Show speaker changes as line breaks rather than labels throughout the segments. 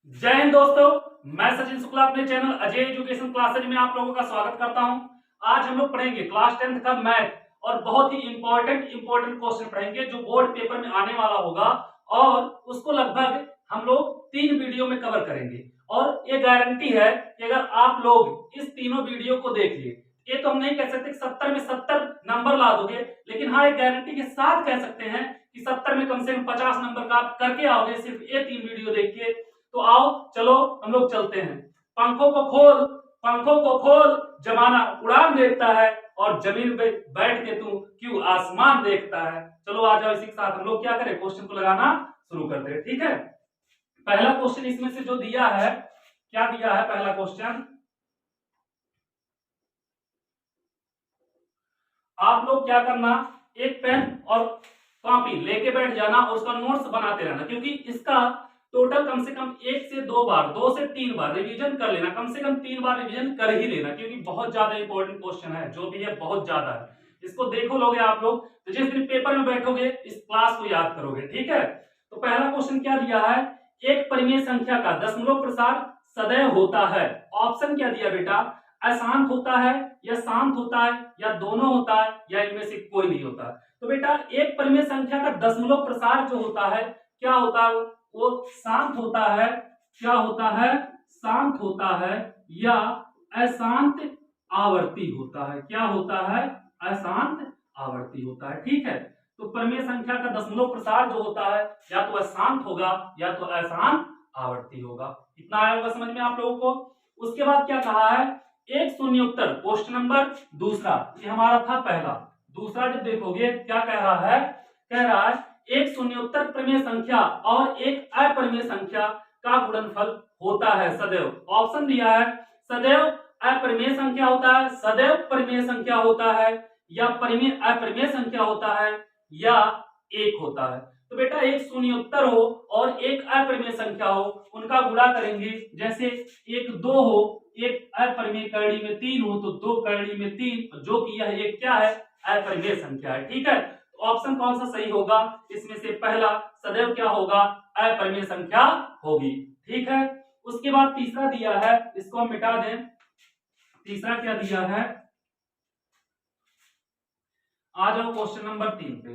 जय हिंद दोस्तों, मैं सचिन शुक्ला अपने चैनल अजय एजुकेशन क्लासेज में आप लोगों का स्वागत करता हूं। आज हम लोग पढ़ेंगे क्लास 10th का मैथ और बहुत ही इंपॉर्टेंट क्वेश्चन पढ़ेंगे जो बोर्ड पेपर में आने वाला होगा और उसको लगभग हम लोग 3 वीडियो में कवर करेंगे। और ये गारंटी है कि अगर आप लोग इस तीनों वीडियो को देख लिए, ये तो हम नहीं कह सकते 70 में 70 नंबर ला दोगे, लेकिन हाँ एक गारंटी के साथ कह सकते हैं कि 70 में कम से कम 50 नंबर का आप करके आओगे सिर्फ ये 3 वीडियो देख के। तो आओ चलो हम लोग चलते हैं। पंखों को खोल जमाना उड़ान देखता है और जमीन पे बैठ के तू क्यों आसमान देखता है। चलो आ जाओ, इसी के साथ हम लोग क्या करें, क्वेश्चन को लगाना शुरू करते हैं। ठीक है, पहला क्वेश्चन इसमें से जो दिया है, क्या दिया है पहला क्वेश्चन, आप लोग क्या करना, एक पेन और कॉपी लेके बैठ जाना और उसका नोट्स बनाते रहना, क्योंकि इसका टोटल कम से कम 1 से 2 बार 2 से 3 बार रिवीजन कर लेना, कम से कम 3 बार रिवीजन कर ही लेना, क्योंकि बहुत ज्यादा इंपॉर्टेंट क्वेश्चन है, जो भी है बहुत ज्यादा है। इसको देखो लोगे आप लोग तो जिस दिन पेपर में बैठोगे इस क्लास को याद करोगे। ठीक है, तो पहला क्वेश्चन क्या दिया है, एक परिमेय संख्या का दशमलव प्रसार सदैव होता है। ऑप्शन क्या दिया बेटा, अशांत होता है या शांत होता है या दोनों होता है या इनमें से कोई नहीं होता। तो बेटा एक परिमेय संख्या का दशमलव प्रसार जो होता है क्या होता है, वो शांत होता है, क्या होता है, शांत होता है या अशांत आवर्ती होता है। क्या होता है, अशांत आवर्ती होता है। ठीक है, तो परिमेय संख्या का दशमलव प्रसार जो होता है या तो अशांत होगा या तो अशांत आवर्ती होगा। इतना आया होगा समझ में आप लोगों को। उसके बाद क्या कहा है, एक शून्योत्तर क्वेश्चन नंबर दूसरा, ये हमारा था पहला। दूसरा जब देखोगे क्या कह रहा है, कह रहा है एक शून्योत्तर परिमेय संख्या और एक अपरिमेय संख्या का गुणनफल होता है सदैव। ऑप्शन दिया है सदैव अपरिमेय संख्या होता है, सदैव परिमेय संख्या होता है, या परिमेय अपरिमेय संख्या होता है, या एक होता है। तो बेटा एक शून्योत्तर हो और एक अपरिमेय संख्या हो, उनका गुणा करेंगे। जैसे एक 2 हो, एक अपरिमेय करड़ी में 3 हो तो 2 करड़ी में 3, जो कि यह एक क्या है, अपरिमेय संख्या है। ठीक है, तो ऑप्शन कौन सा सही होगा, इसमें से पहला सदैव क्या होगा, अपरिमेय संख्या होगी। ठीक है, उसके बाद तीसरा दिया है, इसको हम मिटा दें। तीसरा क्या दिया है, आ जाओ क्वेश्चन नंबर 3 पे।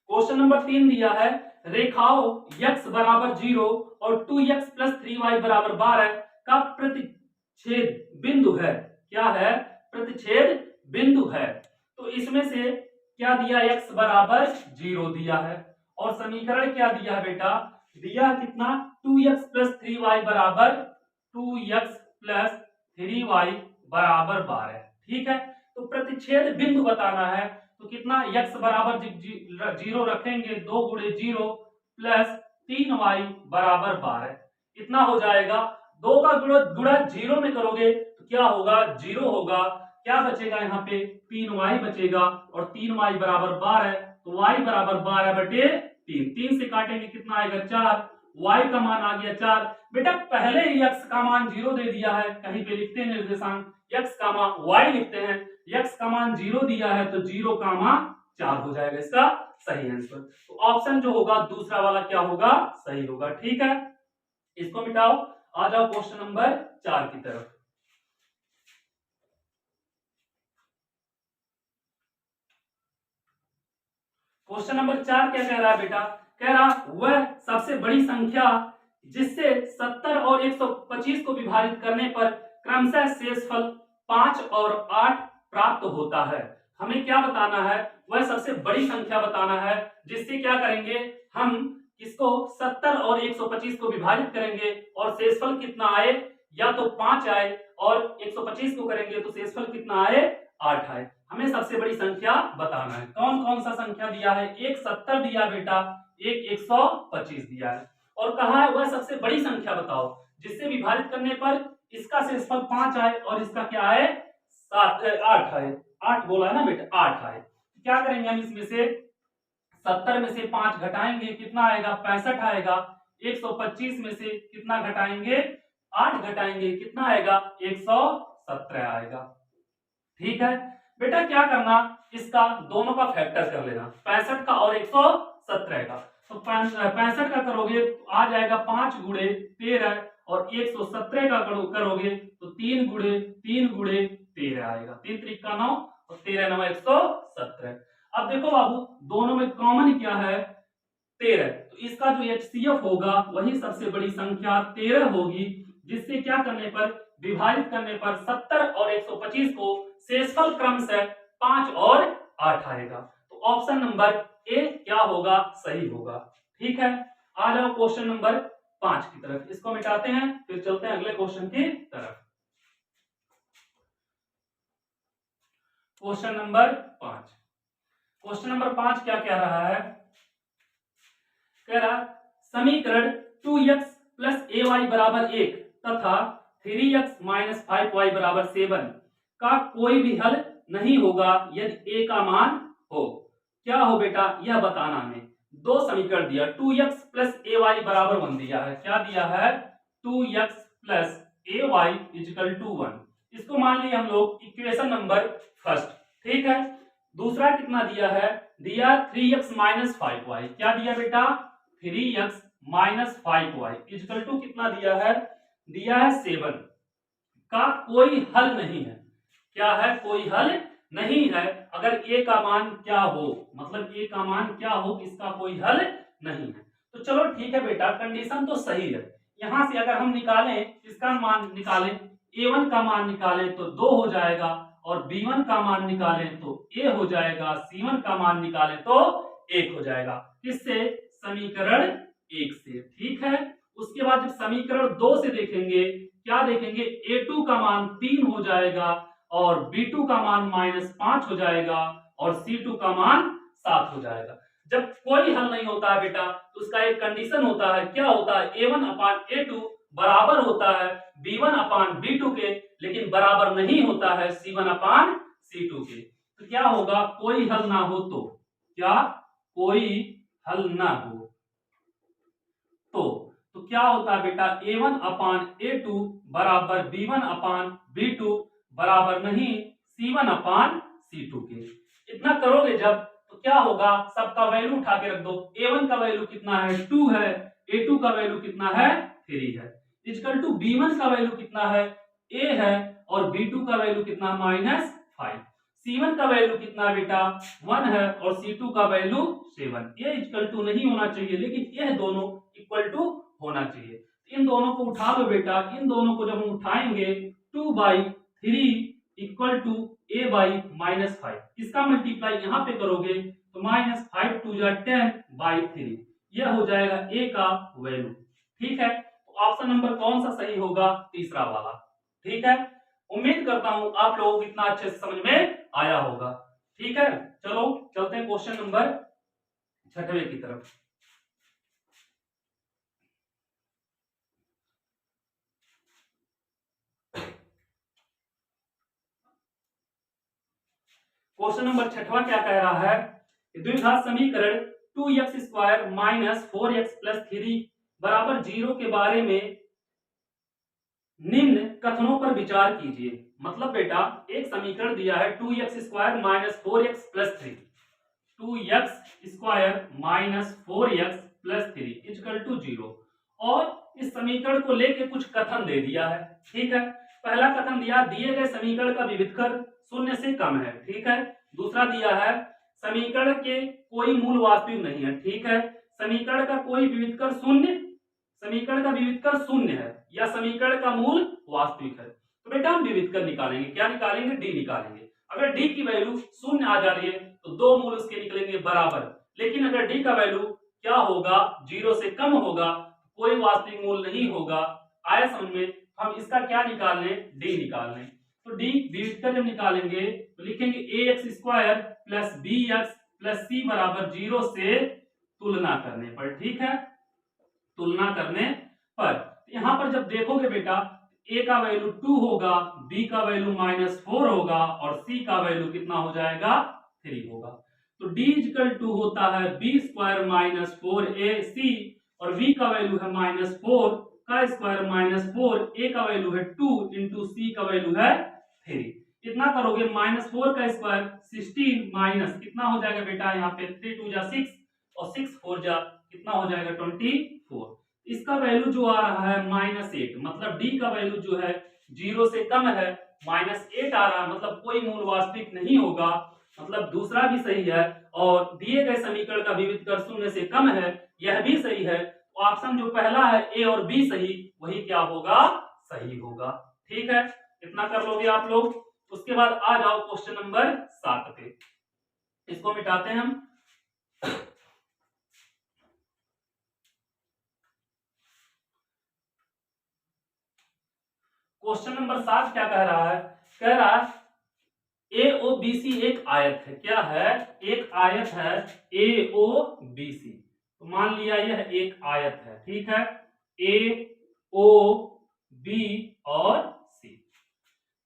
क्वेश्चन नंबर 3 दिया है, रेखाओं x बराबर 0 और 2x प्लस 3y बराबर 12 का प्रतिच्छेद बिंदु है। क्या है, प्रतिच्छेद बिंदु है। तो इसमें से क्या दिया, x बराबर 0 दिया है और समीकरण क्या दिया है बेटा, दिया कितना, 2x प्लस 3y बराबर 2x प्लस 3y बराबर 12। ठीक है, तो प्रतिच्छेद बिंदु बताना है, तो कितना, x बराबर 0 रखेंगे, 2 गुणे 0 प्लस 3y बराबर 12, इतना हो जाएगा। 2 का गुणा 0 में करोगे तो क्या होगा, 0 होगा। क्या बचेगा यहाँ पे, 3y बचेगा और 3y बराबर 12, तो y बराबर 12 बटे 3, 3 से काटेंगे कितना आएगा, 4, y का मान आ गया 4। बेटा पहले ही x का मान 0 दे दिया है, कहीं पे लिखते हैं निर्देशांक, x का मान y लिखते हैं, x का मान 0 दिया है तो 0 का मान 4 हो जाएगा इसका सही आंसर। तो ऑप्शन जो होगा दूसरा वाला क्या होगा, सही होगा। ठीक है, इसको मिटाओ, आ जाओ क्वेश्चन नंबर 4 की तरफ। क्वेश्चन नंबर 4 क्या कह रहा है बेटा, कह रहा वह सबसे बड़ी संख्या जिससे 70 और 125 को विभाजित करने पर क्रमशः शेषफल 5 और 8 प्राप्त होता है। हमें क्या बताना है, वह सबसे बड़ी संख्या बताना है जिससे क्या करेंगे, हम इसको 70 और 125 को विभाजित करेंगे और शेषफल कितना आए, या तो 5 आए, और 125 को करेंगे तो शेषफल कितना आए, 8 आए। हमें सबसे बड़ी संख्या बताना है। कौन कौन सा संख्या दिया है, एक 70 दिया बेटा, एक 125 दिया है, और कहा है वह सबसे बड़ी संख्या बताओ जिससे विभाजित करने पर इसका शेषफल 5 आए और इसका क्या आए, 8 आए। 8 बोला है ना बेटा, 8 आए। क्या करेंगे हम, इसमें से 70 में से 5 घटाएंगे, कितना आएगा, 65 आएगा। 125 में से कितना घटाएंगे, 8 घटाएंगे, कितना आएगा, 117 आएगा। ठीक है बेटा, क्या करना, इसका दोनों का फैक्टर कर लेना, 65 का और 117 का। तो 65 का करोगे तो आ जाएगा 5 गुणे 13 और 117 का करोगे तो 3 गुणे 13 आएगा। 3 त्रिक का 9 और 13 9 117। अब देखो बाबू दोनों में कॉमन क्या है 13, तो इसका जो HCF होगा वही सबसे बड़ी संख्या 13 होगी, जिससे क्या करने पर विभाजित करने पर 70 और 125 को शेषफल क्रम से 5 और 8 आएगा। तो ऑप्शन नंबर ए क्या होगा सही होगा। ठीक है, आ जाओ क्वेश्चन नंबर 5 की तरफ, इसको मिटाते हैं फिर चलते हैं अगले क्वेश्चन की तरफ। क्वेश्चन नंबर 5, क्वेश्चन नंबर 5 क्या कह रहा है, कह रहा समीकरण 2x प्लस ay बराबर 1 तथा 3x माइनस 5y बराबर 7 का कोई भी हल नहीं होगा यदि a का मान हो। क्या हो बेटा यह बताना हमें। दो समीकरण दिया 2x प्लस ay बराबर 1 दिया है, क्या दिया है 2x plus ay equal to 1, इसको मान लिया हम लोग इक्वेशन नंबर फर्स्ट। ठीक है, दूसरा कितना दिया है, दिया 3x माइनस 5y, क्या दिया बेटा 3x minus 5y equal to कितना दिया है 7 का कोई हल नहीं है। क्या है कोई हल नहीं है, अगर a का मान क्या हो, मतलब a का मान क्या हो इसका कोई हल नहीं है। तो चलो ठीक है बेटा, कंडीशन तो सही है। यहां से अगर हम निकालें इसका मान निकालें, a1 का मान निकालें तो 2 हो जाएगा और b1 का मान निकालें तो a हो जाएगा, c1 का मान निकालें तो 1 हो जाएगा। किससे, समीकरण 1 से। ठीक है, उसके बाद जब समीकरण 2 से देखेंगे, क्या देखेंगे a2 का मान 3 हो जाएगा और b2 का मान -5 हो जाएगा और c2 का मान 7 हो जाएगा। जब कोई हल नहीं होता है बेटा तो उसका एक कंडीशन होता है, क्या होता है a1 अपान a2 बराबर होता है b1 अपान b2 के, लेकिन बराबर नहीं होता है c1 अपान c2 के। तो क्या होगा कोई हल ना हो तो, क्या कोई हल ना हो तो क्या होता है बेटा a1 अपान a2 बराबर b1 अपान b2 बराबर नहीं c1 अपान c2 के। इतना करोगे जब तो क्या होगा, सबका वैल्यू उठा के रख दो। a1 का वैल्यू कितना है 2 है, a2 का वैल्यू कितना है 3 है, इक्वल टू b1 का वैल्यू कितना है a है और b2 का वैल्यू कितना -5, c1 का वैल्यू कितना बेटा 1 है और c2 का वैल्यू 7। ये इक्वल टू नहीं होना चाहिए, लेकिन यह दोनों इक्वल टू होना चाहिए। इन दोनों को उठा लो बेटा, इन दोनों को जब हम उठाएंगे 2/3 इक्वल टू a/-5, इसका मल्टीप्लाई यहाँ पे करोगे तो -5 2 10/3, यह हो जाएगा a का वैल्यू। ठीक है, तो ऑप्शन नंबर कौन सा सही होगा, तीसरा वाला। ठीक है, उम्मीद करता हूं आप लोगों को इतना अच्छे से समझ में आया होगा। ठीक है, चलो चलते हैं क्वेश्चन नंबर 6वें की तरफ। क्वेश्चन नंबर 6वां क्या कह रहा है, द्विघात समीकरण 2x² माइनस 4x प्लस 3 बराबर 0 के बारे में निम्न कथनों पर विचार कीजिए। मतलब बेटा एक समीकरण दिया है 2x² minus 4x plus 3, 2x² minus 4x plus 3 equal to 0, और इस समीकरण को लेके कुछ कथन दे दिया है। ठीक है, पहला कथन दिया दिए गए समीकरण का विविधकर 0 से कम है। ठीक है, दूसरा दिया है समीकरण के कोई मूल वास्तविक नहीं है। ठीक है, समीकरण का कोई विविधकर 0, समीकरण का विविधकर 0 है या समीकरण का मूल वास्तविक है। तो बेटा हम विविधकर निकालेंगे, क्या निकालेंगे डी निकालेंगे। अगर डी की वैल्यू 0 आ जा रही है तो दो मूल उसके निकलेंगे बराबर, लेकिन अगर डी का वैल्यू क्या होगा 0 से कम होगा, कोई वास्तविक मूल नहीं होगा। आया समझ में, हम इसका क्या निकाल लें डी निकाल लें। तो डी विविधकर जब निकालेंगे तो लिखेंगे ax² plus bx plus c बराबर 0 से तुलना करने पर। ठीक है, तुलना करने पर यहां पर जब देखोगे बेटा a का वैल्यू 2 होगा, b का वैल्यू -4 होगा और c का वैल्यू कितना हो जाएगा 3 होगा। तो d इक्वल टू होता है b² माइनस 4ac और v का वैल्यू है -4 का स्क्वायर -4, a का वैल्यू है 2 इंटू c का वैल्यू है 3। कितना करोगे -4 का स्क्वायर 16 माइनस कितना हो जाएगा बेटा यहाँ पे 3 2 जा 6 और 6 4 जा कितना हो जाएगा 24। इसका वैल्यू जो आ रहा है -8, मतलब डी का वैल्यू जो है 0 से कम है, -8 आ रहा है, मतलब कोई मूल वास्तविक नहीं होगा, मतलब दूसरा भी सही है। और दिए गए समीकरण का विविध कर 0 से कम है, यह भी सही है। तो ऑप्शन जो पहला है ए और बी सही, वही क्या होगा, सही होगा। ठीक है, इतना कर लोगे आप लोग। उसके बाद आ जाओ क्वेश्चन नंबर 7 पे, इसको मिटाते हैं हम। क्वेश्चन नंबर 7 क्या कह रहा है, कह रहा है ए ओ बी सी एक आयत है। क्या है, एक आयत है ए ओ बी सी। तो मान लिया यह एक आयत है, ठीक है, ए ओ बी और सी।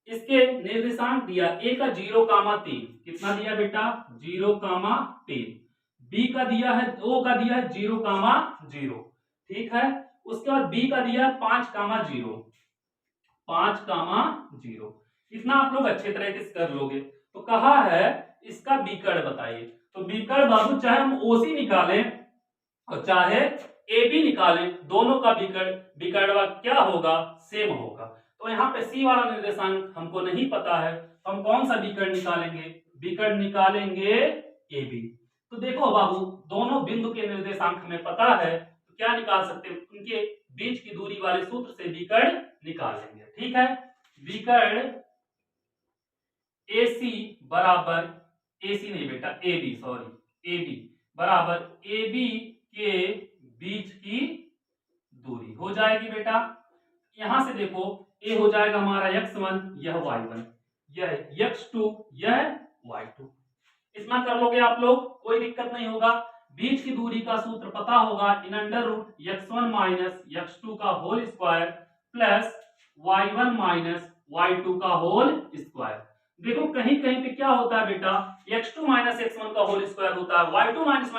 इसके निर्देशांक दिया, ए का 0,3, कितना दिया बेटा 0,3, बी का दिया है, ओ का दिया है 0,0, ठीक है। उसके बाद बी का दिया है 5,0, 5,0। इतना आप लोग अच्छे तरीके से कर लोगे। तो कहा है इसका विकर्ण बताइए। तो विकर्ण बाबू चाहे हम ओसी निकालें और चाहे ए बी निकालें, दोनों का विकर्ण क्या होगा, सेम होगा। तो यहाँ पे सी वाला निर्देशांक हमको नहीं पता है, हम कौन सा विकर्ण निकालेंगे, विकर्ण निकालेंगे ए बी। तो देखो बाबू, दोनों बिंदु के निर्देशांक हमें पता है, तो क्या निकाल सकते हैं, उनके बीच की दूरी वाले सूत्र से विकर्ण निकाल लेंगे। ठीक है, विकर्ण AC बराबर, AC नहीं बेटा AB, सॉरी AB बराबर AB के बीच की दूरी हो जाएगी बेटा। यहां से देखो A हो जाएगा हमारा x1, यह y1, यह x2, यह y2। इतना कर लोगे आप लोग, कोई दिक्कत नहीं होगा। बीच की दूरी का सूत्र पता होगा, in under root x1 minus x2 का whole square plus y1 minus y2 का होल स्क्वायर। देखो कहीं कहीं पे क्या होता है बेटा, x2 माइनस x1 का होल स्क्वायर होता है, y2 माइनस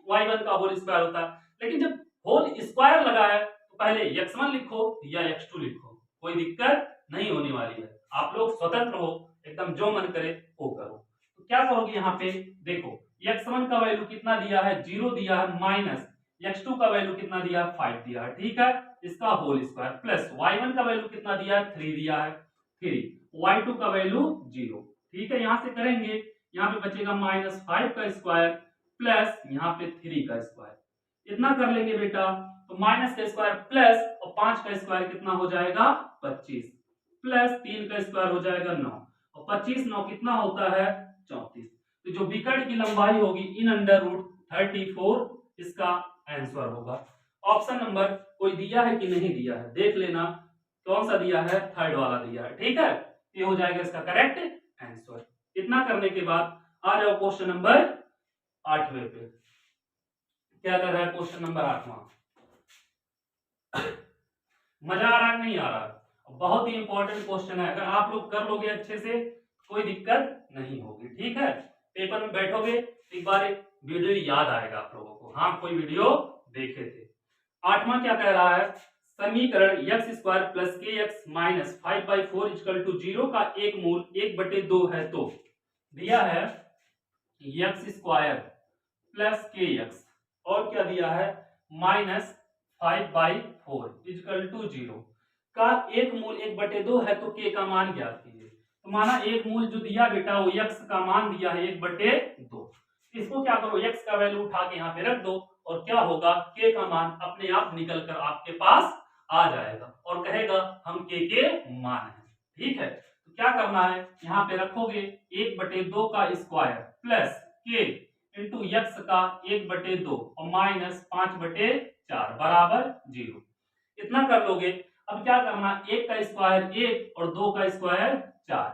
y1 का होल स्क्वायर होता है, लेकिन जब होल स्क्वायर लगा है तो पहले x1 लिखो या x2 लिखो, कोई दिक्कत नहीं होने वाली है। आप लोग स्वतंत्र हो, एकदम जो मन करे वो करो। तो क्या करोगे यहाँ पे, देखो x1 का वैल्यू कितना दिया है 0 दिया है, माइनस x2 का वैल्यू कितना दिया है 5 दिया है, ठीक है, इसका होल स्क्वायर प्लस y1 का वैल्यू कितना दिया है 3 दिया है, 3, y2 का वैल्यू 0, ठीक है। यहां से करेंगे, यहाँ पे बचेगा -5 का स्क्वायर प्लस यहाँ पे 3 का स्क्वायर। इतना कर लेंगे बेटा, तो माइनस का स्क्वायर प्लस और 5 का स्क्वायर कितना हो जाएगा 25, प्लस 3 का स्क्वायर हो जाएगा 9, और 25 9 कितना होता है 34। तो जो विकर्ण की लंबाई होगी इन अंडर रूट 34, इसका आंसर होगा। ऑप्शन नंबर कोई दिया है कि नहीं दिया है, देख लेना कौन सा दिया है, थर्ड वाला दिया है, ठीक है, ये हो जाएगा इसका करेक्ट आंसर। इतना करने के बाद आ जाओ क्वेश्चन नंबर 8वें पे। क्या कर रहा है क्वेश्चन नंबर 8वां, मजा आ रहा है नहीं आ रहा, बहुत ही इंपॉर्टेंट क्वेश्चन है, अगर आप लोग कर लोगे अच्छे से कोई दिक्कत नहीं होगी। ठीक है, पेपर में बैठोगे एक बार वीडियो याद आएगा आप लोगों को, हाँ कोई वीडियो देखे थे। 8वां क्या कह रहा है, समीकरण x स्क्वायर प्लस के एक्स माइनस 5/4 इक्वल टू 0 का एक मूल 1/2 है। तो दिया है x स्क्वायर प्लस के एक्स और क्या दिया है -5/4 इक्वल टू 0 का एक मूल 1/2 है, तो k का मान ज्ञात कीजिए। तो माना एक मूल जो दिया बेटा वो x का मान दिया है 1/2, इसको क्या करो x का वैल्यू उठा के यहाँ पे रख दो, और क्या होगा k का मान अपने आप निकल कर आपके पास आ जाएगा और कहेगा हम k के मान है। ठीक है, तो क्या करना है, यहाँ पे रखोगे 1/2 का square plus k into x का 1/2 और माइनस 5/4 बराबर 0। इतना कर लोगे। अब क्या करना, 1 का स्क्वायर 1 और 2 का स्क्वायर 4,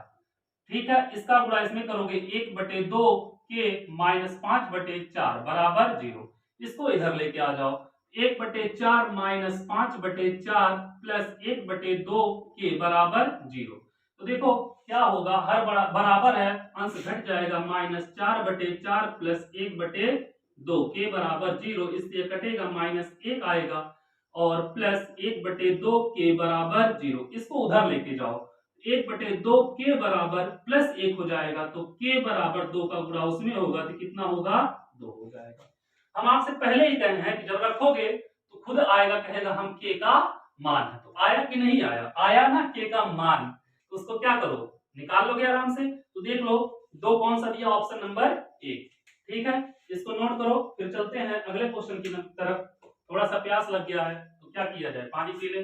ठीक है, इसका गुणा इसमें करोगे 1/2 के माइनस 5/4 बराबर 0। इसको इधर लेके आ जाओ, 1/4 माइनस 5/4 प्लस 1/2 के बराबर 0। तो देखो क्या होगा, हर बराबर है, अंश घट जाएगा, -4/4 प्लस 1/2 के बराबर 0, इसलिए कटेगा -1 आएगा और प्लस 1/2 के बराबर 0। इसको उधर लेके जाओ, 1/2 के बराबर प्लस 1 हो जाएगा, तो के बराबर 2 का गुणा उसमें होगा तो कितना होगा 2 हो जाएगा। हम आपसे पहले ही कहे हैं कि जब रखोगे तो खुद आएगा, कहेगा हम के का मान है। तो आया कि नहीं आया, आया ना के का मान, तो उसको क्या करो, निकाल लोगे आराम से। तो देख लो दो कौन सा दिया, ऑप्शन नंबर एक। ठीक है, इसको नोट करो। फिर चलते हैं अगले क्वेश्चन की तरफ। थोड़ा सा प्यास लग गया है तो क्या किया जाए, पानी पी ले,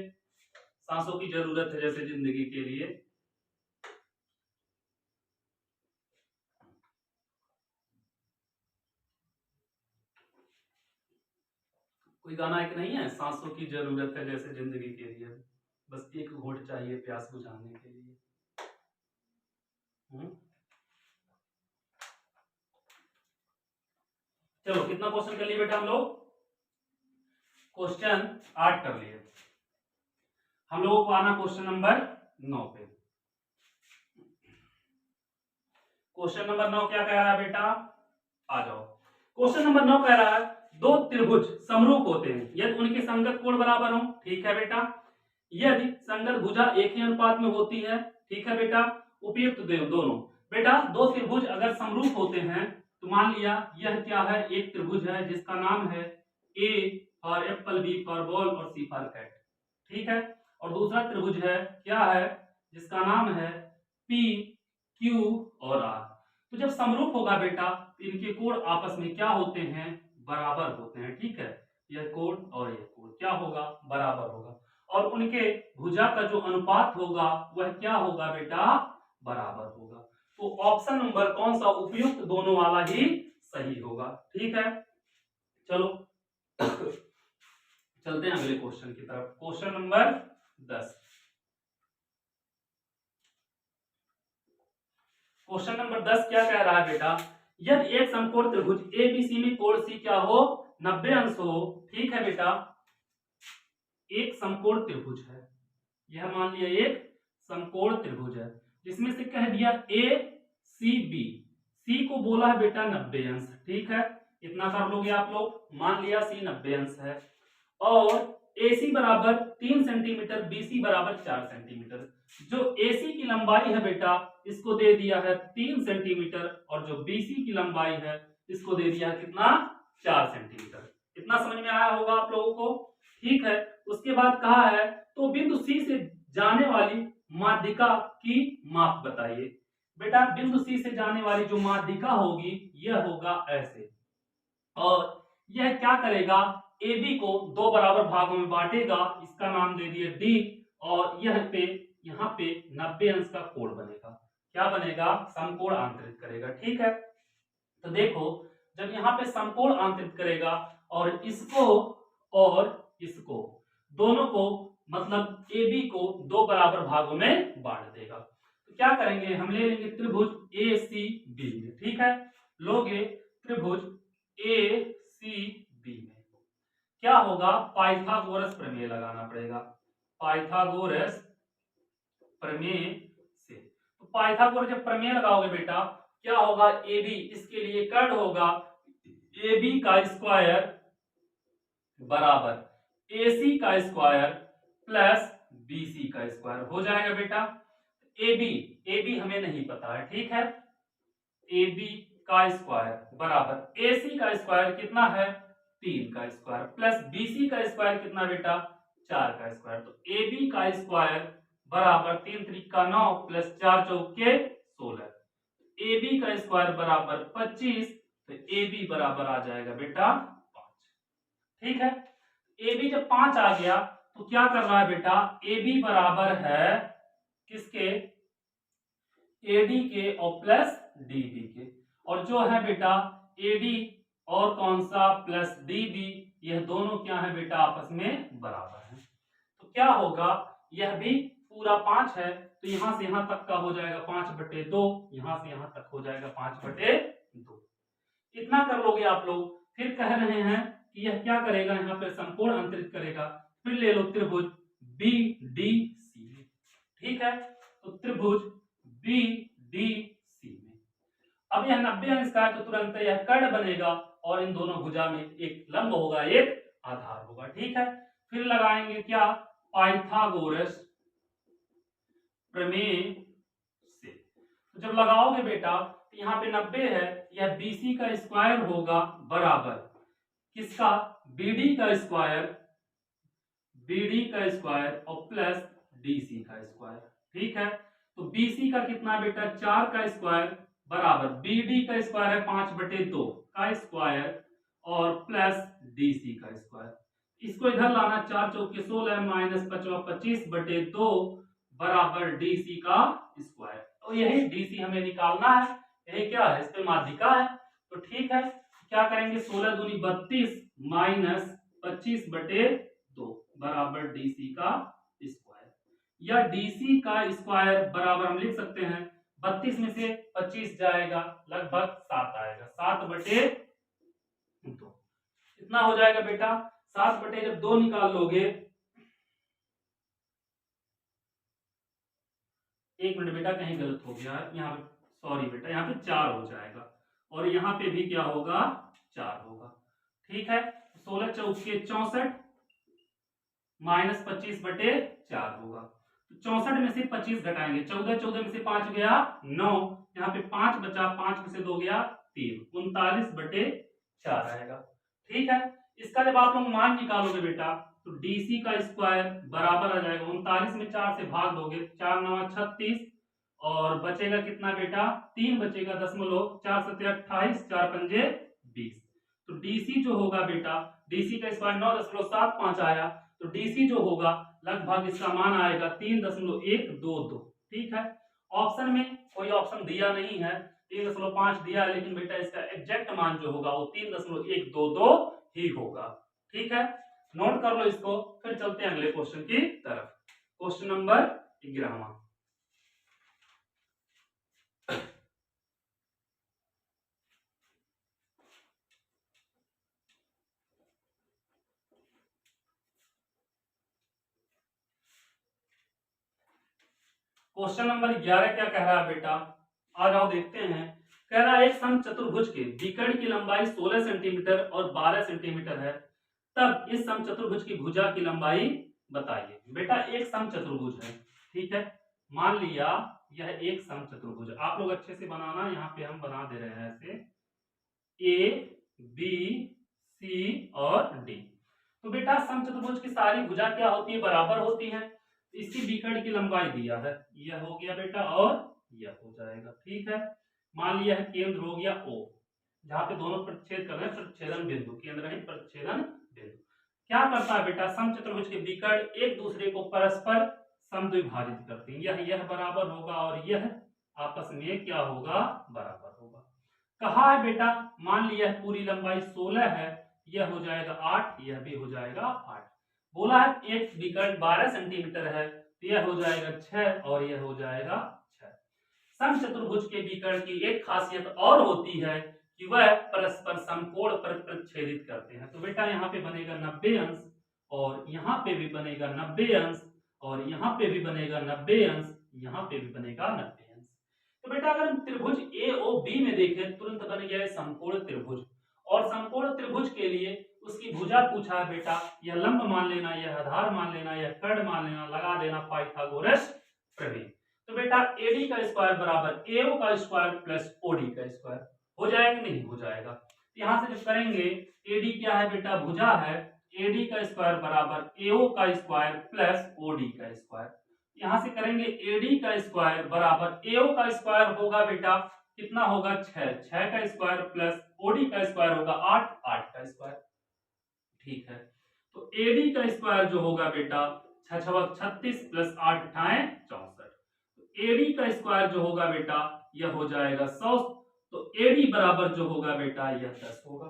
सांसों की जरूरत है जैसे जिंदगी के लिए। कोई गाना एक नहीं है, सांसों की जरूरत है जैसे जिंदगी के लिए, बस एक घूंट चाहिए प्यास बुझाने के लिए। चलो कितना क्वेश्चन कर लिए बेटा हम लोग, क्वेश्चन 8 कर लिए। हम लोगों को आना क्वेश्चन नंबर 9 पे। क्वेश्चन नंबर 9 क्या कह रहा है बेटा, आ जाओ। क्वेश्चन नंबर 9 कह रहा है दो त्रिभुज समरूप होते हैं यदि उनके संगत कोण बराबर हो। ठीक है बेटा, यदि संगत भुजा एक ही अनुपात में होती है। ठीक है बेटा, उपयुक्त दोनों। बेटा दो त्रिभुज अगर समरूप होते हैं तो मान लिया यह क्या है, एक त्रिभुज है जिसका नाम है A for apple, B for ball और सी फॉर कैट। ठीक है, और दूसरा त्रिभुज है क्या है, जिसका नाम है पी क्यू और आर। तो जब समरूप होगा बेटा तो इनके कोण आपस में क्या होते हैं, बराबर होते हैं। ठीक है, यह कोण और यह कोण क्या होगा, बराबर होगा, और उनके भुजा का जो अनुपात होगा वह क्या होगा बेटा, बराबर होगा। तो ऑप्शन नंबर कौन सा, उपयुक्त दोनों वाला ही सही होगा। ठीक है, चलो चलते हैं अगले क्वेश्चन की तरफ। Question number 10। क्वेश्चन नंबर 10 क्या कह रहा है बेटा, यदि एक समकोण त्रिभुज एबीसी में कोण सी क्या हो, 90 अंश हो। ठीक है बेटा, एक समकोण त्रिभुज है, यह मान लिया एक समकोण त्रिभुज है जिसमें से कह दिया ए सी बी, सी को बोला है बेटा 90 अंश। ठीक है, इतना कर लोगे आप लोग, मान लिया सी 90 अंश है, और AC बराबर 3 सेंटीमीटर, BC बराबर 4 सेंटीमीटर। जो AC की लंबाई है बेटा इसको दे दिया है 3 सेंटीमीटर, और जो BC की लंबाई है इसको दे दिया है कितना, 4 सेंटीमीटर। इतना समझ में आया होगा आप लोगों को। ठीक है, उसके बाद कहा है तो बिंदु C से जाने वाली माध्यिका की माप बताइए। बेटा बिंदु C से जाने वाली जो माध्यिका होगी यह होगा ऐसे, और यह क्या करेगा, AB को दो बराबर भागों में बांटेगा, इसका नाम दे दिए D, और यह पे यहाँ पे 90 अंश का कोण बनेगा। क्या बनेगा, समकोण आंतरित करेगा। ठीक है, तो देखो जब यहाँ पे समकोण आंतरित करेगा और इसको दोनों को मतलब AB को दो बराबर भागों में बांट देगा, तो क्या करेंगे, हम ले लेंगे त्रिभुज ACB में। ठीक है, लोगे त्रिभुज ACB में क्या होगा, पाइथागोरस प्रमेय लगाना पड़ेगा, पाइथागोरस प्रमेय से। तो पाइथागोरस जब प्रमेय लगाओगे बेटा क्या होगा, AB इसके लिए कर्ण होगा AB का स्क्वायर बराबर AC का स्क्वायर प्लस BC का स्क्वायर हो जाएगा बेटा। AB हमें नहीं पता है। ठीक है, AB का स्क्वायर बराबर AC का स्क्वायर कितना है, 3 का स्क्वायर प्लस BC का स्क्वायर कितना बेटा, 4 का स्क्वायर। तो AB का स्क्वायर बराबर 3 त्रिका 9 प्लस 4 चौके 16, AB का स्क्वायर बराबर 25, तो AB बराबर आ जाएगा बेटा 5। ठीक है, AB जब 5 आ गया तो क्या कर रहा है बेटा, AB बराबर है किसके, AD के और प्लस DB के, और जो है बेटा AD और कौन सा प्लस DB, यह दोनों क्या है बेटा, आपस में बराबर है। तो क्या होगा, यह भी पूरा 5 है तो यहां से यहां तक का हो जाएगा 5/2, यहां से यहां तक हो जाएगा 5/2। इतना कर लोगे आप लोग। फिर कह रहे हैं कि यह क्या करेगा, यहाँ पे समकोण अंतरित करेगा। फिर ले लो त्रिभुज BDC में। ठीक है, तो त्रिभुज BDC में अब यह 90 अंश का है तो तुरंत यह कर्ण बनेगा, और इन दोनों भुजा में एक लंब होगा एक आधार होगा। ठीक है, फिर लगाएंगे क्या, पाइथागोरस प्रमेय से। तो जब लगाओगे बेटा तो यहाँ पे 90 है, यह BC का स्क्वायर होगा बराबर किसका, बीडी का स्क्वायर, बीडी का स्क्वायर और प्लस डीसी का स्क्वायर। ठीक है, तो बीसी का कितना बेटा 4 का स्क्वायर बराबर बीडी का स्क्वायर है 5/2 का स्क्वायर और प्लस डीसी का स्क्वायर। इसको इधर लाना, 4 चौके 16 माइनस 25/2 बराबर डीसी का स्क्वायर। तो यही डीसी हमें निकालना है, यही क्या है, इस पे माध्यिका है। तो ठीक है, क्या करेंगे, 16 दूनी 32 माइनस 25/2 बराबर डीसी का स्क्वायर, या डीसी का स्क्वायर बराबर हम लिख सकते हैं 32 में से 25 जाएगा लगभग 7 आएगा, 7/2 कितना हो जाएगा बेटा, 7/2 निकाल लोगे, एक मिनट बेटा कहीं गलत हो गया यहाँ पे, सॉरी बेटा, यहाँ पे 4 हो जाएगा और यहाँ पे भी क्या होगा, 4 होगा। ठीक है, 16 चौके 64 माइनस 25/4 होगा, तो 64 में से 25 घटाएंगे, 14 में से 5 गया 9, यहाँ पे 5 बचा, 5 में से 2 गया 3, 39/4 आएगा। ठीक है, इसका जब आप लोग मान निकालोगे बेटा तो डीसी का स्क्वायर बराबर आ जाएगा 39 में 4 से भाग दोगे, 4 9 36 और बचेगा कितना बेटा, 3 बचेगा, दशमलव 4 7 28, 4 पंजे 20। तो डीसी जो होगा बेटा, डीसी का स्क्वायर 9.75 आया, तो डीसी जो होगा लगभग इसका मान आएगा 3.122। ठीक है, ऑप्शन में कोई ऑप्शन दिया नहीं है, 3.5 दिया है, लेकिन बेटा इसका एग्जैक्ट मान जो होगा वो 3.122 ही होगा। ठीक है, नोट कर लो इसको, फिर चलते हैं अगले क्वेश्चन की तरफ। Question number 11। क्वेश्चन नंबर 11 क्या कह रहा है बेटा, आ जाओ देखते हैं। कह रहा है एक समचतुर्भुज के विकर्ण की लंबाई 16 सेंटीमीटर और 12 सेंटीमीटर है, तब इस समचतुर्भुज की भुजा की लंबाई बताइए। बेटा एक समचतुर्भुज है, ठीक है, मान लिया यह एक समचतुर्भुज है, आप लोग अच्छे से बनाना, यहाँ पे हम बना दे रहे हैं ऐसे ए बी सी और डी। तो बेटा समचतुर्भुज की सारी भुजा क्या होती है, बराबर होती है। इसी विकर्ण की लंबाई दिया है, यह हो गया बेटा और यह हो जाएगा। ठीक है, मान लिया है केंद्र हो गया O, जहां पे दोनों प्रतिच्छेद कर रहे हैं, प्रतिच्छेदन बिंदु, केंद्र है प्रतिच्छेदन बिंदु। क्या करता है बेटा, समचतुर्भुज के विकर्ण एक दूसरे को परस्पर समद्विभाजित करते हैं, यह बराबर होगा और यह आपस में क्या होगा, बराबर होगा। कहा है बेटा, मान लिया है पूरी लंबाई 16 है, यह हो जाएगा 8, यह भी हो जाएगा 8। बोला है एक विकर्ण 12 सेंटीमीटर है, तो यह हो जाएगा 6 और यह हो जाएगा 6। समचतुर्भुज के विकर्ण की एक खासियत और होती है कि वह परस्पर समकोण पर प्रतिच्छेदित करते हैं। तो बेटा यहाँ पे बनेगा 90 अंश और यहाँ पे भी बनेगा 90 अंश और यहाँ पे भी बनेगा 90 अंश, यहाँ पे भी बनेगा 90 अंश। तो बेटा अगर हम त्रिभुज ए ओ बी में देखें, तुरंत बन गया है समकोण त्रिभुज, और समकोण त्रिभुज के लिए उसकी भुजा पूछा है बेटा, यह लंब मान लेना, यह आधार मान लेना, यह कर्ण मान लेना, लगा देना पाइथागोरस प्रमेय। तो बेटा एडी का स्क्वायर बराबर एओ का स्क्वायर प्लस ओडी का स्क्वायर हो जाएगा, नहीं हो जाएगा। तो यहां से जब करेंगे, एडी क्या है बेटा, भुजा है, एडी का स्क्वायर बराबर एओ का स्क्वायर प्लस ओडी का स्क्वायर। यहां से करेंगे एडी का स्क्वायर बराबर एओ का स्क्वायर होगा बेटा कितना होगा, 6, 6 का स्क्वायर प्लस ओडी का स्क्वायर होगा 8, 8 का स्क्वायर। ठीक है, तो एडी का स्क्वायर जो होगा बेटा 6 6 36 प्लस 8 8 64। तो एडी का स्क्वायर जो होगा बेटा यह हो जाएगा 100, तो एडी बराबर जो होगा बेटा यह 10 होगा।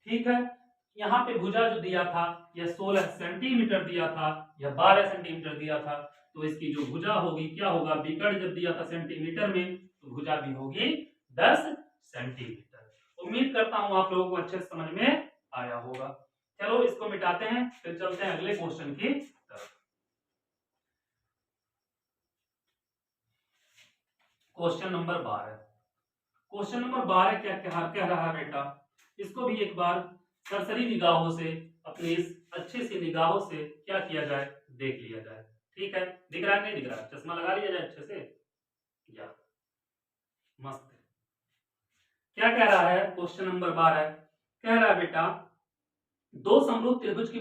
ठीक है, यहाँ पे भुजा जो दिया था यह 16 सेंटीमीटर दिया था, यह 12 सेंटीमीटर दिया था, तो इसकी जो भुजा होगी क्या होगा, विकर्ण जब दिया था सेंटीमीटर में तो भुजा भी होगी 10 सेंटीमीटर। उम्मीद करता हूं आप लोगों को अच्छे से समझ में आया होगा। चलो इसको मिटाते हैं, फिर चलते हैं अगले क्वेश्चन की तरफ। Question number 12। क्वेश्चन नंबर 12 क्या कह रहा है बेटा, इसको भी एक बार सरसरी निगाहों से, अपनी इस अच्छी सी निगाहों से क्या किया जाए, देख लिया जाए। ठीक है, दिख रहा है नहीं दिख रहा है, चश्मा लगा लिया जाए अच्छे से, या मस्त है। क्या कह रहा है क्वेश्चन नंबर 12, कह रहा है बेटा दो समरूप त्रिभुज की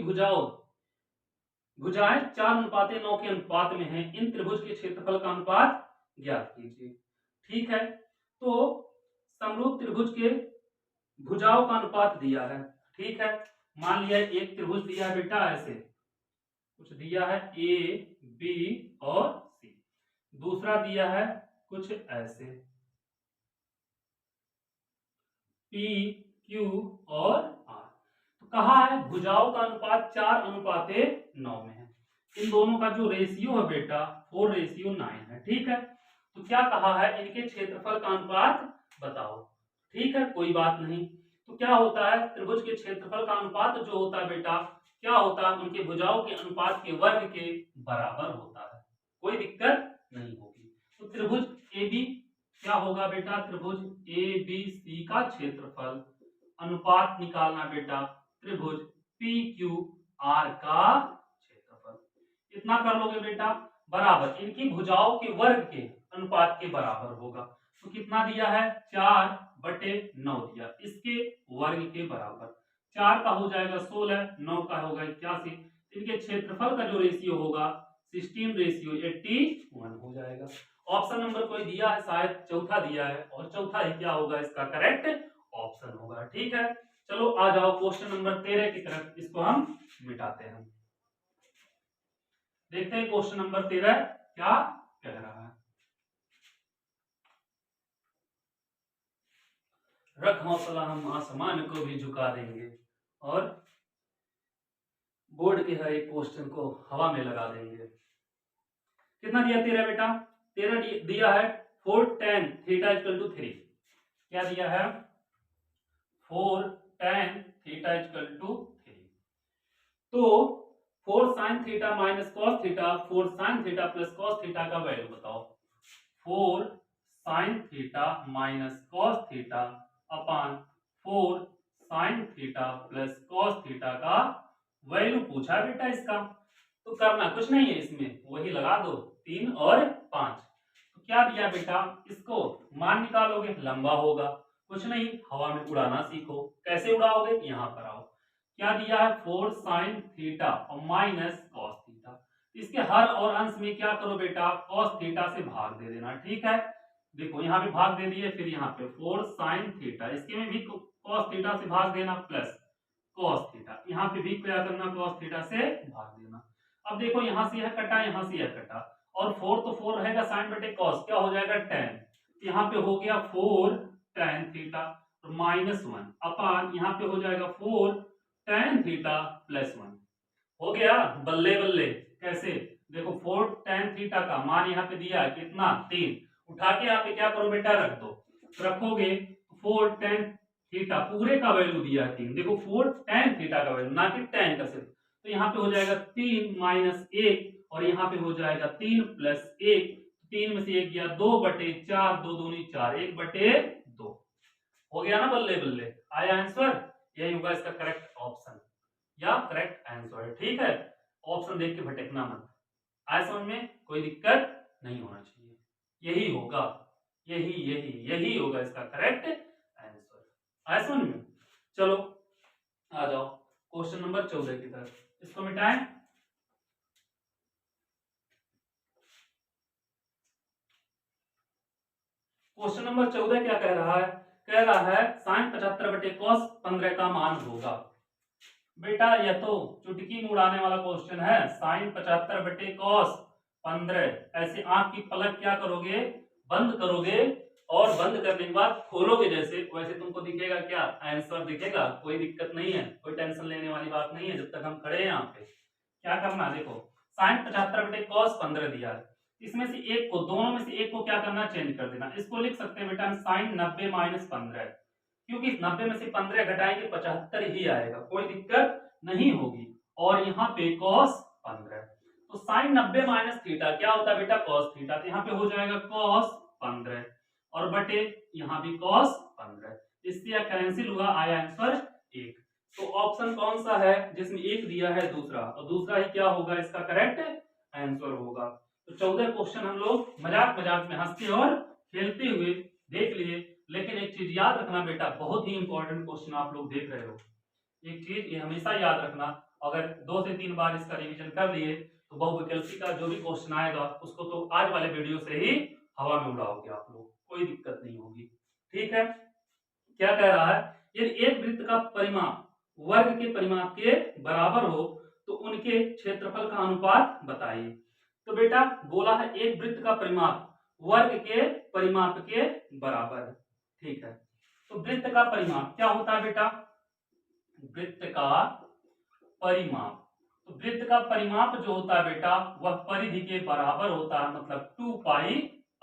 भुजाएं 4:9 के अनुपात में है, इन त्रिभुज के क्षेत्रफल का अनुपात ज्ञात कीजिए। ठीक है, तो समरूप त्रिभुज के भुजाओं का अनुपात दिया है। ठीक है, मान लिया एक त्रिभुज दिया है बेटा, ऐसे कुछ दिया है ए बी और सी, दूसरा दिया है कुछ ऐसे पी क्यू और आर। तो कहा है भुजाओं का अनुपात 4:9 में है। इन दोनों का जो रेशियो है बेटा 4:9 है। ठीक है, तो क्या कहा है, इनके क्षेत्रफल का अनुपात बताओ। ठीक है, कोई बात नहीं। तो क्या होता है, त्रिभुज के क्षेत्रफल का अनुपात जो होता है बेटा, क्या होता है, उनके भुजाओं के अनुपात के वर्ग के बराबर होता है, कोई दिक्कत नहीं होगी। तो त्रिभुज ए बी क्या होगा बेटा, त्रिभुज ए बी सी का क्षेत्रफल अनुपात निकालना बेटा त्रिभुज पी क्यू आर का क्षेत्रफल। इतना कर लोगे बेटा, बराबर इनकी भुजाओं के वर्ग के अनुपात के बराबर होगा। तो कितना दिया है, 4/9 दिया, इसके वर्ग के बराबर। 4 का हो जाएगा 16, 9 का होगा 81, इनके क्षेत्रफल का जो रेशियो होगा 16:81 हो जाएगा। ऑप्शन नंबर कोई दिया है, शायद चौथा दिया है, और चौथा ही क्या होगा, इसका करेक्ट ऑप्शन होगा। ठीक है, चलो आ जाओ क्वेश्चन नंबर 13 की तरफ, इसको हम मिटाते हैं। देखते हैं क्वेश्चन नंबर 13 क्या कह रहा है। रख हौसला हम आसमान को भी झुका देंगे, और बोर्ड के हर एक क्वेश्चन को हवा में लगा देंगे। कितना दिया 13 बेटा, 13 दिया है 4 tan थीटा इक्वल टू 3। क्या दिया है, 4 tan थीटा इक्वल टू 3। तो 4 sin theta minus cos theta, 4 sin theta plus cos theta का वैल्यू बताओ। 4 sin theta minus cos theta upon 4 sin theta plus cos theta का वैल्यू पूछा बेटा इसका। तो करना कुछ नहीं है, इसमें वही लगा दो, 3 और 5। तो क्या दिया बेटा, इसको मान निकालोगे, लंबा होगा, कुछ नहीं, हवा में उड़ाना सीखो। कैसे उड़ाओगे, यहाँ पर आओ। क्या दिया है, 4 sin थीटा और माइनस कॉस थीटा। इसके हर और अंश में क्या करो बेटा, कॉस थीटा से भाग दे देना। ठीक है, देखो यहाँ पे भाग दे दिए, फिर यहाँ पे 4 sin थीटा, इसके में भी कॉस थीटा से भाग देना प्लस कॉस थीटा, यहाँ पे भी क्या करना, कॉस थीटा से भाग देना। अब देखो यहाँ से यह कटा, यहाँ से यह कटा, और 4 तो 4 रहेगा, साइन बटे कॉस क्या हो जाएगा, tan। यहाँ पे हो गया 4 tan थीटा माइनस 1 अपान यहाँ पे हो जाएगा 4 tan थीटा प्लस 1। हो गया, बल्ले बल्ले। कैसे, देखो 4 tan थीटा का मान यहाँ पे दिया कितना, 3, उठा के यहाँ पे क्या करो बेटा, रख दो। रखोगे 4 tan थीटा पूरे का वैल्यू दिया है 3, देखो 4 tan थीटा का वैल्यू, ना कि tan का सिर्फ। तो यहाँ पे हो जाएगा 3 माइनस 1, और यहाँ पे हो जाएगा 3 प्लस 1, 3 में से 1 गया, 2/4, 2 दूनी 4, 1/2 हो गया ना, बल्ले बल्ले। आया आंसर, यही होगा इसका करेक्ट ऑप्शन या करेक्ट आंसर। ठीक है, ऑप्शन देख के भटकना मत। आया समझ में, कोई दिक्कत नहीं होना चाहिए, यही होगा, यही यही यही होगा इसका करेक्ट आंसर। आया समझ में। चलो आ जाओ क्वेश्चन नंबर 14 की तरफ, इसको मिटाएं। क्वेश्चन नंबर 14 क्या कह रहा है, कह रहा है sin 75/cos 15 का मान होगा। बेटा यह तो चुटकी में उड़ाने वाला क्वेश्चन है, sin 75/cos 15। ऐसे आंख की पलक क्या करोगे, बंद करोगे, और बंद करने के बाद खोलोगे जैसे, वैसे तुमको दिखेगा क्या, आंसर दिखेगा। कोई दिक्कत नहीं है, कोई टेंशन लेने वाली बात नहीं है, जब तक हम खड़े हैं यहाँ पे। क्या करना, देखो sin 75/cos 15 दिया है, इसमें से एक को, दोनों में से एक को क्या करना, चेंज कर देना। इसको लिख सकते हैं बेटा sin 90 - 15, क्योंकि 90 में से 15 घटाएंगे 75 ही आएगा, कोई दिक्कत नहीं होगी। और यहाँ पे cos 15, तो sin 90 - थीटा क्या होता है बेटा, cos थीटा। तो यहाँ पे हो जाएगा cos 15 और बटे यहाँ भी cos 15, इससे यह कैंसिल हुआ, आया आंसर 1। तो ऑप्शन कौन सा है जिसमें एक दिया है दूसरा, और दूसरा ही क्या होगा, इसका करेक्ट आंसर होगा। तो 14 क्वेश्चन हम लोग मजाक मजाक में हंसते और खेलते हुए देख लिए, लेकिन एक चीज याद रखना बेटा, बहुत ही इंपॉर्टेंट क्वेश्चन आप लोग देख रहे हो, एक चीज ये हमेशा याद रखना, अगर 2 से 3 बार इसका रिवीजन कर लिए तो बहुविकल्पी का जो भी क्वेश्चन आएगा उसको तो आज वाले वीडियो से ही हवा में उड़ाओगे आप लोग, कोई दिक्कत नहीं होगी। ठीक है, क्या कह रहा है, यदि एक वृत्त का परिमाप वर्ग के परिमाप के बराबर हो तो उनके क्षेत्रफल का अनुपात बताइए। तो बेटा बोला है एक वृत्त का परिमाप वर्ग के परिमाप के बराबर है। ठीक है, तो वृत्त का परिमाप क्या होता है बेटा, वृत्त का परिमाप, तो वृत्त का परिमाप जो होता है बेटा वह परिधि के बराबर होता है, मतलब 2 पाई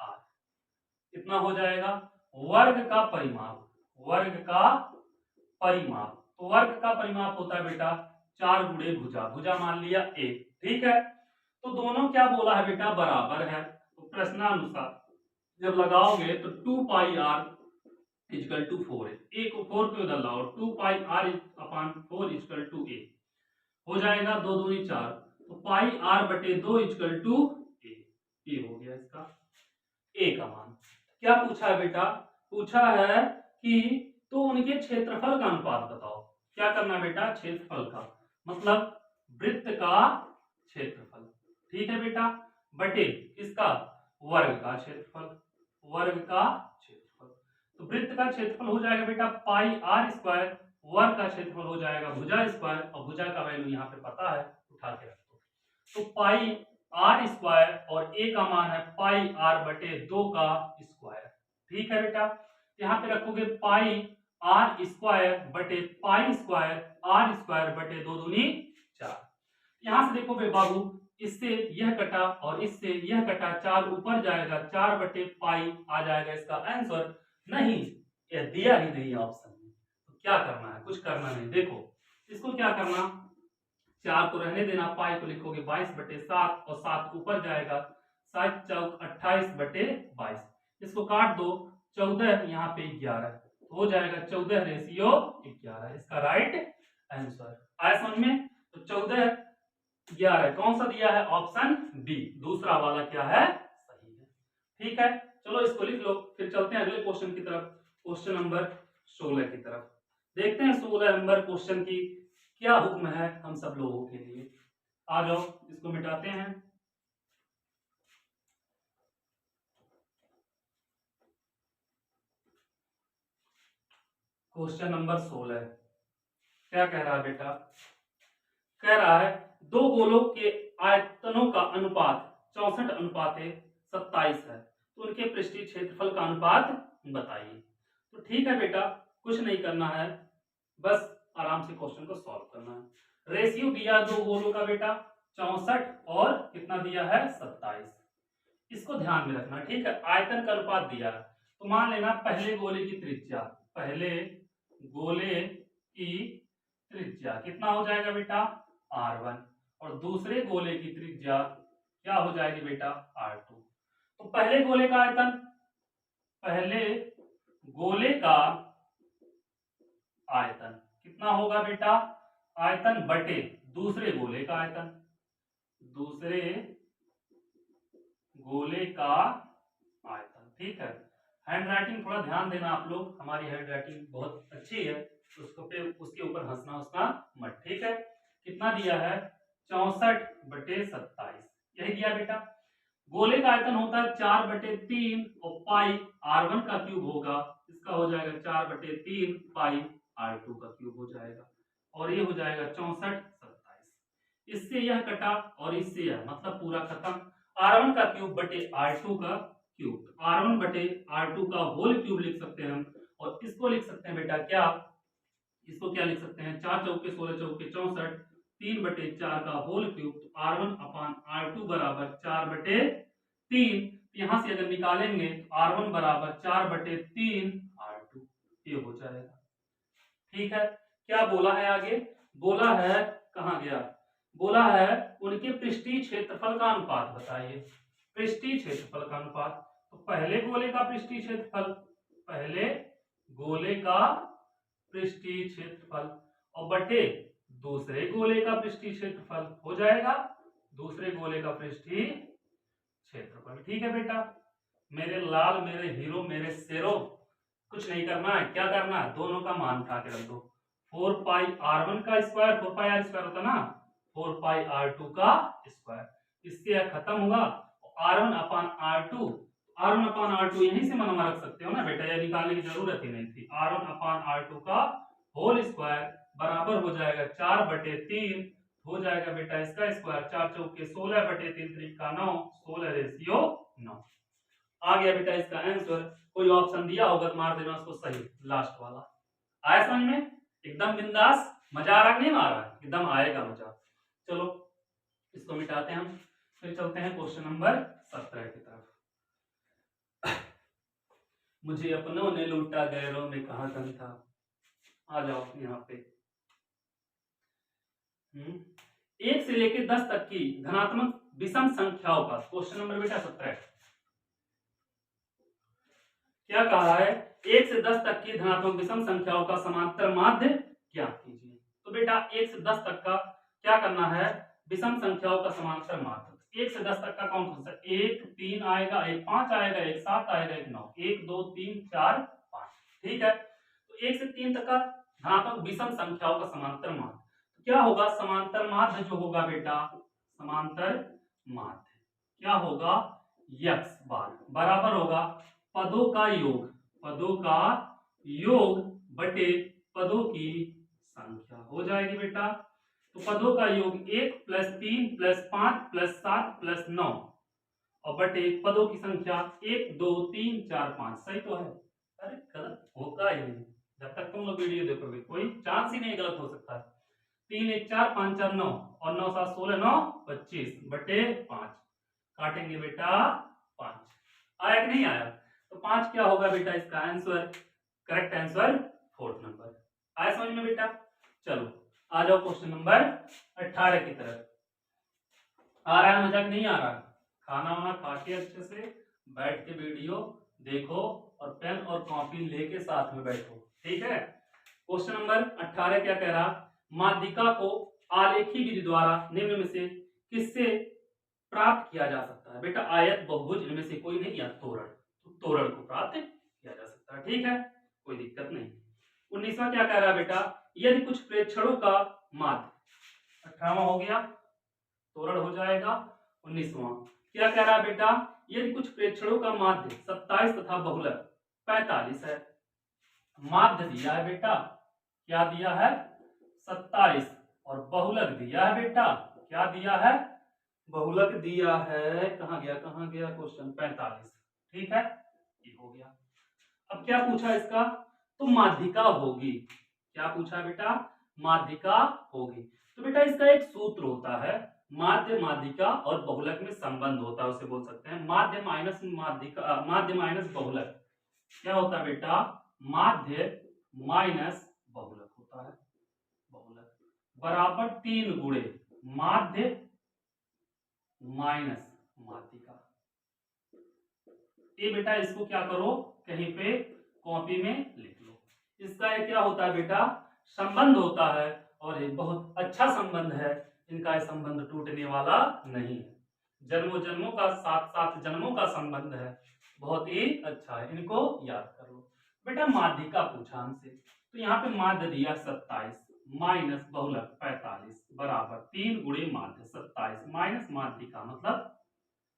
r। कितना हो जाएगा, वर्ग का परिमाप, वर्ग का परिमाप, तो वर्ग का परिमाप होता है बेटा 4 गुणे भुजा, भुजा मान लिया 1। ठीक है, तो दोनों क्या बोला है बेटा, बराबर है। तो प्रश्नानुसार जब लगाओगे तो 2 पाई r इक्वल टू 4 है, a को 4 पे उधर लाओ, 2 pi r upon 4 equal to a हो जाएगा, 2 दूनी 4, तो पाई r बटे 2 इक्वल टू a, ये हो गया इसका a का मान। क्या पूछा है बेटा, पूछा है कि तो उनके क्षेत्रफल का अनुपात बताओ। क्या करना है बेटा, क्षेत्रफल का मतलब वृत्त का क्षेत्रफल, ठीक है बेटा, बटे किसका, वर्ग का क्षेत्रफल, वर्ग का क्षेत्रफल। तो वृत्त का क्षेत्रफल हो जाएगा बेटा पाई आर स्क्वायर, वर्ग का क्षेत्रफल हो जाएगा भुजा स्क्वायर, और भुजा का वैल्यू यहाँ पे पता है, उठा के रखो। तो पाई आर स्क्वायर और ए का मान है पाई आर बटे 2 का स्क्वायर। ठीक है बेटा, यहाँ पे रखोगे पाई आर स्क्वायर बटे पाई स्क्वायर आर स्क्वायर बटे 2 दूनी 4। यहाँ से देखो बे बाबू, इससे यह कटा और इससे यह कटा, 4 ऊपर जाएगा, 4 बटे पाई आ जाएगा इसका आंसर। नहीं, यह दिया ही नहीं ऑप्शन में, तो क्या करना है, कुछ करना नहीं। देखो इसको क्या करना, 4 को रहने देना, पाई को लिखोगे 22 बटे 7 और 7 ऊपर जाएगा, 7 चौक 28 बटे 22, इसको काट दो, 14 यहाँ पे 11 तो हो जाएगा 14 रेशियो 11, इसका राइट आंसर आया समझ में। तो 14 11 कौन सा दिया है, ऑप्शन बी, दूसरा वाला क्या है, सही है। ठीक है, चलो इसको लिख लो, फिर चलते हैं अगले क्वेश्चन की तरफ, क्वेश्चन नंबर 16 की तरफ। देखते हैं 16 नंबर क्वेश्चन की क्या हुक्म है हम सब लोगों के लिए। आ जाओ इसको मिटाते हैं। क्वेश्चन नंबर 16 क्या कह रहा है बेटा, कह रहा है दो गोलों के आयतनों का अनुपात 64:27 है, तो उनके पृष्ठीय क्षेत्रफल का अनुपात बताइए। तो ठीक है बेटा, कुछ नहीं करना है, बस आराम से क्वेश्चन को सॉल्व करना है। रेशियो दिया दो गोलों का बेटा 64 और कितना दिया है 27, इसको ध्यान में रखना। ठीक है, आयतन का अनुपात दिया है, तो मान लेना पहले गोले की त्रिज्या, पहले गोले की त्रिज्या कितना हो जाएगा बेटा r1, और दूसरे गोले की त्रिज्या क्या हो जाएगी बेटा r2। तो पहले गोले का आयतन, पहले गोले का आयतन कितना होगा बेटा, आयतन बटे दूसरे गोले का आयतन, दूसरे गोले का आयतन। ठीक है, हैंड राइटिंग थोड़ा ध्यान देना आप लोग, हमारी हैंड राइटिंग बहुत अच्छी है, उसको पे उसके ऊपर हंसना उसका मत। ठीक है, कितना दिया है 64/27, यही दिया बेटा। गोले का आयतन होता है 4/3 और पाई r1 का क्यूब होगा, इसका हो जाएगा 4/3 पाई r2 का क्यूब हो जाएगा, और ये हो जाएगा 64/27। इससे यह कटा और इससे यह, मतलब पूरा खत्म। r1 का क्यूब बटे r2 का क्यूब, r1 बटे r2 का होल क्यूब लिख सकते हैं हम, और इसको लिख सकते हैं बेटा क्या, इसको क्या लिख सकते हैं, 4 चौके 16 चौके 64, 3/4 का होल क्यूब, तो r1 अपान r2 बराबर 4/3। यहां से अगर निकालेंगे तो r1 बराबर 4/3 r2, ये हो जाएगा। ठीक है, क्या बोला है आगे, बोला है, कहां गया, बोला है उनके पृष्ठीय क्षेत्रफल का अनुपात बताइए। पृष्ठीय क्षेत्रफल का अनुपात, तो पहले गोले का पृष्ठीय क्षेत्रफल, पहले गोले का पृष्ठीय क्षेत्रफल और बटे दूसरे गोले का पृष्ठीय क्षेत्रफल हो जाएगा, दूसरे गोले का पृष्ठीय क्षेत्रफल। ठीक है बेटा, मेरे लाल, मेरे हीरो, मेरे शेरों, कुछ नहीं करना है, क्या करना है, दोनों का मान उठा के रख दो। 4 पाई r1 का स्क्वायर, 4 पाई r स्क्वायर होता ना, 4 पाई r2 का स्क्वायर, इससे यह खत्म हुआ, r1 अपान r2, r1 अपान r2 यहीं से मनवा रख सकते हो ना बेटा, यह निकालने की जरूरत ही नहीं थी। r1 अपान r2 का होल स्क्वायर बराबर हो जाएगा 4/3, हो जाएगा बेटा इसका स्क्वायर, 4 चौके 16/3 त्रिका 9, 16 रेशियो 9। आ गया बेटा इसका आंसर। कोई ऑप्शन दिया होगा तो मार देना उसको सही, लास्ट वाला। आया समझ में? एकदम बिंदास, मजा आ रहा कि नहीं आ रहा? एकदम आएगा मजा। चलो इसको मिटाते हैं हम, फिर चलते हैं क्वेश्चन नंबर 17 की तरफ। मुझे अपनों ने लूटा गैरों में कहां कम था। आ जाओ यहाँ पे। 1 से लेकर 10 तक की धनात्मक विषम संख्याओं का क्वेश्चन नंबर बेटा 17 क्या कहा है? 1 से 10 तक की धनात्मक विषम संख्याओं का समांतर माध्य ज्ञात कीजिए। तो बेटा 1 से 10 तक का क्या करना है? विषम संख्याओं का समांतर माध्य। 1 से 10 तक का कौन कौन सा? 1 3 आएगा, 1 5 आएगा, 1 7 आएगा, 1 9, 1 2 3 4 5। ठीक है, तो 1 से 3 तक का धनात्मक विषम संख्याओं का समांतर माध्य क्या होगा? समांतर माध्य जो होगा बेटा, समांतर माध्य क्या होगा? यक्स बार बराबर होगा पदों का योग, पदों का योग बटे पदों की संख्या हो जाएगी बेटा। तो पदों का योग 1 + 3 + 5 + 7 + 9 और बटे पदों की संख्या 1 2 3 4 5। सही तो है? अरे गलत होगा ही नहीं, जब तक तुम लोग वीडियो देखोगे कोई चांस ही नहीं गलत हो सकता है। 3 1 4 5 4 9 और 9 7 16 9 25 बटे 5 काटेंगे बेटा 5। आया कि नहीं आया? तो 5 क्या होगा बेटा इसका answer? Correct answer 4th number. आया समझ में बेटा? चलो आ जाओ क्वेश्चन नंबर 18 की तरफ। आ रहा है मजा कि नहीं आ रहा? खाना वाना खा के अच्छे से बैठ के वीडियो देखो और पेन और कॉपी लेके साथ में बैठो। ठीक है, क्वेश्चन नंबर 18 क्या कह रहा? माध्यिका को आलेखी विधि द्वारा निम्न में से किससे प्राप्त किया जा सकता है? बेटा आयत बहुभुज इनमें से कोई नहीं, या तोरण, तो तोरण को प्राप्त किया जा सकता है। ठीक है, कोई दिक्कत नहीं। 19वां क्या कह रहा है बेटा? यदि कुछ प्रेक्षणों का माध्य, 18वां हो गया, तोरण हो जाएगा। 19वां क्या कह रहा है बेटा? यदि कुछ प्रेक्षणों का माध्य 27 तथा बहुलक 45 है। माध्य दिया है बेटा, क्या दिया है? 27 और बहुलक दिया है बेटा, क्या दिया है? बहुलक दिया है, कहां गया क्वेश्चन? 45। ठीक है, ये हो गया। अब क्या पूछा इसका? तो माध्यिका होगी। क्या पूछा बेटा? माध्यिका होगी। तो बेटा इसका एक सूत्र होता है, माध्य माध्यिका और बहुलक में संबंध होता है, उसे बोल सकते हैं माध्य माइनस माध्यिका, माध्य माइनस बहुलक। क्या होता है बेटा? माध्य माइनस बहुलक होता है। बहुलक बराबर 3 गुणे माध्य माइनस माध्यिका। ये बेटा इसको क्या करो, कहीं पे कॉपी में लिख लो। इसका ये क्या होता है बेटा? संबंध होता है, और ये बहुत अच्छा संबंध है। इनका ये संबंध टूटने वाला नहीं है, जन्मों जन्मों का, सात सात जन्मों का संबंध है, बहुत ही अच्छा है, इनको याद कर लो। बेटा माध्यिका पूछा हमसे, तो यहाँ पे माध्य दिया 27 माइनस बहुलक 45 बराबर 3 गुणे माध्य 27 माइनस माध्यिका, मतलब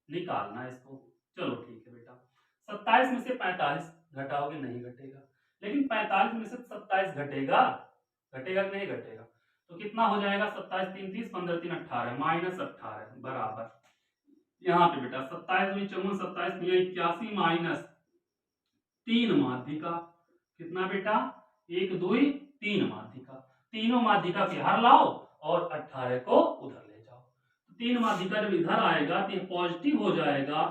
निकालना इसको। चलो ठीक है बेटा, 27 में से 45 घटाओगे, नहीं घटेगा, लेकिन 45 में से 27 घटेगा, घटेगा कि नहीं घटेगा? तो कितना हो जाएगा? 27 3 30 15 3 18 माइनस 18 बराबर, यहाँ पे बेटा 27 दूनी 54 27 दूनी 81 माइनस 3 माध्यिका। कितना बेटा? 1 2 3 माध्यिका। तीनों माध्यिका के हर लाओ और 18 को उधर ले जाओ। तो 3 माध्यिका जब इधर आएगा तो ये पॉजिटिव हो जाएगा,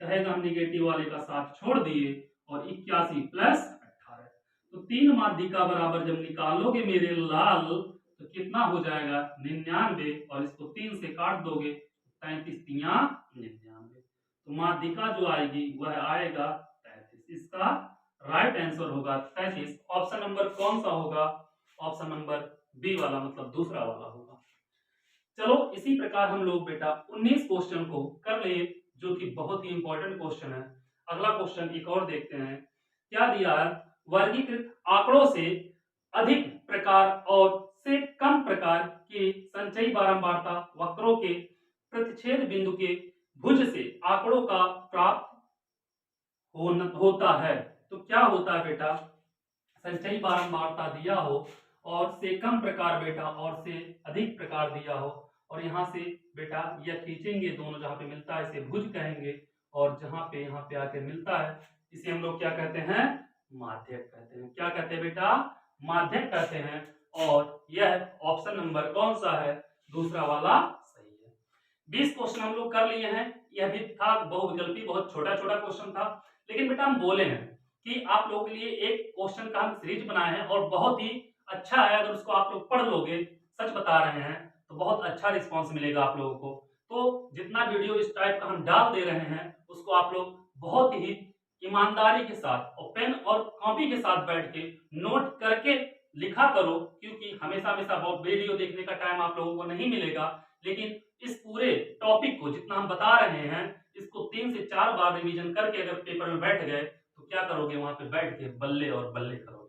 कहेगा हम निगेटिव वाले का साथ छोड़ दिए, और 81 प्लस 18। तो 3 माध्यिका बराबर जब निकालोगे मेरे लाल, तो कितना हो जाएगा? 99, और इसको 3 से काट दोगे 33 तिया 99। तो माध्यिका जो आएगी वह आएगा 33। इसका राइट आंसर होगा 33। ऑप्शन नंबर कौन सा होगा? ऑप्शन नंबर बी वाला, मतलब दूसरा वाला होगा। चलो इसी प्रकार हम लोग बेटा 19 क्वेश्चन को कर लिए, जो कि बहुत ही इंपॉर्टेंट क्वेश्चन है। अगला क्वेश्चन एक और देखते हैं, क्या दिया है? वर्गीकृत आंकड़ों से अधिक प्रकार और से कम प्रकार के संचयी बारंबारता वक्रों के प्रतिच्छेद बिंदु के भुज से आंकड़ों का प्राप्त होता है। तो क्या होता है बेटा, संचयी बारंबारता दिया हो और से कम प्रकार बेटा और से अधिक प्रकार दिया हो, और यहाँ से बेटा यह खींचेंगे दोनों, जहाँ पे मिलता है इसे भुज कहेंगे, और जहाँ पे यहाँ पे आके मिलता है इसे हम लोग क्या कहते हैं, माध्यक कहते हैं। क्या कहते हैं बेटा, माध्यक कहते हैं। और यह ऑप्शन नंबर कौन सा है, दूसरा वाला सही है। 20 क्वेश्चन हम लोग कर लिए हैं। यह भी था बहुविकल्पी, बहुत छोटा छोटा क्वेश्चन था, लेकिन बेटा हम बोले हैं कि आप लोगों के लिए एक क्वेश्चन का हम सीरीज बनाए हैं और बहुत ही अच्छा है। अगर उसको आप लोग पढ़ लोगे, सच बता रहे हैं, तो बहुत अच्छा रिस्पांस मिलेगा आप लोगों को। तो जितना वीडियो इस टाइप का हम डाल दे रहे हैं उसको आप लोग बहुत ही ईमानदारी के साथ और पेन और कॉपी के साथ बैठ के नोट करके लिखा करो, क्योंकि हमेशा हमेशा वीडियो देखने का टाइम आप लोगों को नहीं मिलेगा। लेकिन इस पूरे टॉपिक को जितना हम बता रहे हैं, इसको 3 से 4 बार रिवीजन करके अगर पेपर में बैठ गए तो क्या करोगे, वहां पे बैठ के बल्ले और बल्ले करोगे।